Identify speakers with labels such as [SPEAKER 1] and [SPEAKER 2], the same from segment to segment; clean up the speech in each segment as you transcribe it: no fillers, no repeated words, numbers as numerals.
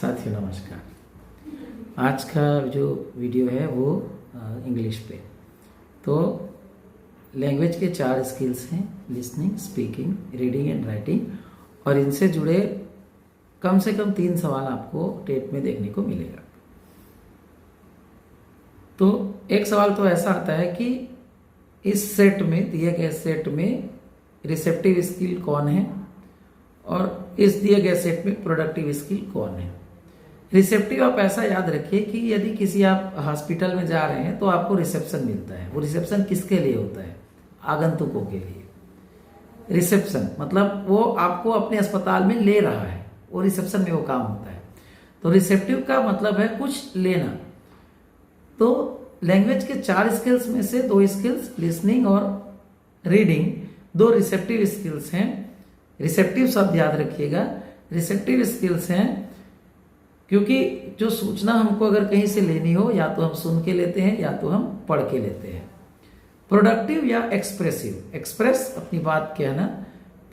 [SPEAKER 1] साथियों नमस्कार। आज का जो वीडियो है वो इंग्लिश पे। तो लैंग्वेज के 4 स्किल्स हैं, listening, speaking, reading and writing, और इनसे जुड़े कम से कम 3 सवाल आपको टेट में देखने को मिलेगा। तो एक सवाल तो ऐसा आता है कि इस सेट में, दिए गए सेट में रिसेप्टिव स्किल कौन है और इस दिए गए सेट में प्रोडक्टिव स्किल कौन है। रिसेप्टिव आप ऐसा याद रखिए कि यदि किसी आप हॉस्पिटल में जा रहे हैं तो आपको रिसेप्शन मिलता है। वो रिसेप्शन किसके लिए होता है? आगंतुकों के लिए। रिसेप्शन मतलब वो आपको अपने अस्पताल में ले रहा है, वो रिसेप्शन में वो काम होता है। तो रिसेप्टिव का मतलब है कुछ लेना। तो लैंग्वेज के 4 स्किल्स में से 2 स्किल्स, लिसनिंग और रीडिंग, 2 रिसेप्टिव स्किल्स हैं। रिसेप्टिव शब्द याद रखिएगा। रिसेप्टिव स्किल्स हैं क्योंकि जो सूचना हमको अगर कहीं से लेनी हो, या तो हम सुन के लेते हैं या तो हम पढ़ के लेते हैं। प्रोडक्टिव या एक्सप्रेसिव, एक्सप्रेस अपनी बात कहना,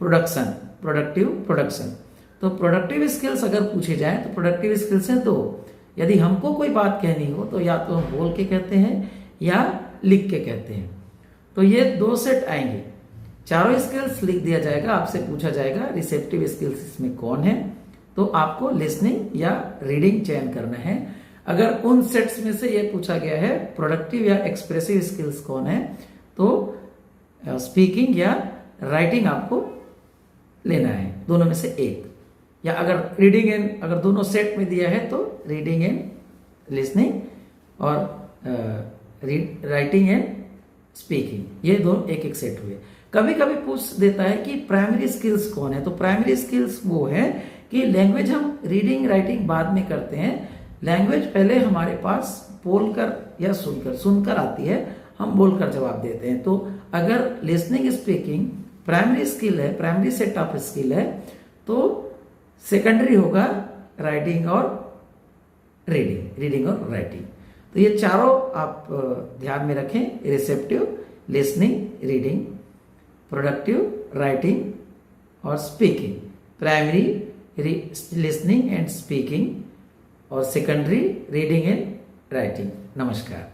[SPEAKER 1] प्रोडक्शन, प्रोडक्टिव, प्रोडक्शन। तो प्रोडक्टिव स्किल्स अगर पूछे जाए तो प्रोडक्टिव स्किल्स हैं 2। यदि हमको कोई बात कहनी हो तो या तो हम बोल के कहते हैं या लिख के कहते हैं। तो ये 2 सेट आएंगे। चारों स्किल्स लिख दिया जाएगा। आपसे पूछा जाएगा रिसेप्टिव स्किल्स इसमें कौन है, तो आपको लिसनिंग या रीडिंग चयन करना है। अगर उन सेट्स में से ये पूछा गया है प्रोडक्टिव या एक्सप्रेसिव स्किल्स कौन है, तो स्पीकिंग या राइटिंग आपको लेना है, दोनों में से एक। या अगर रीडिंग एंड, अगर दोनों सेट में दिया है तो रीडिंग एंड लिसनिंग और राइटिंग एंड स्पीकिंग, ये दोनों एक एक सेट हुए। कभी कभी पूछ देता है कि प्राइमरी स्किल्स कौन है। तो प्राइमरी स्किल्स वो है कि लैंग्वेज हम रीडिंग राइटिंग बाद में करते हैं। लैंग्वेज पहले हमारे पास बोलकर या सुनकर आती है, हम बोलकर जवाब देते हैं। तो अगर लिसनिंग स्पीकिंग प्राइमरी स्किल है, प्राइमरी सेट ऑफ स्किल है, तो सेकेंडरी होगा राइटिंग और रीडिंग और राइटिंग। तो ये चारों आप ध्यान में रखें, receptive, listening, reading, productive, writing और speaking. Primary listening and speaking और सेकेंडरी रीडिंग एंड राइटिंग। नमस्कार।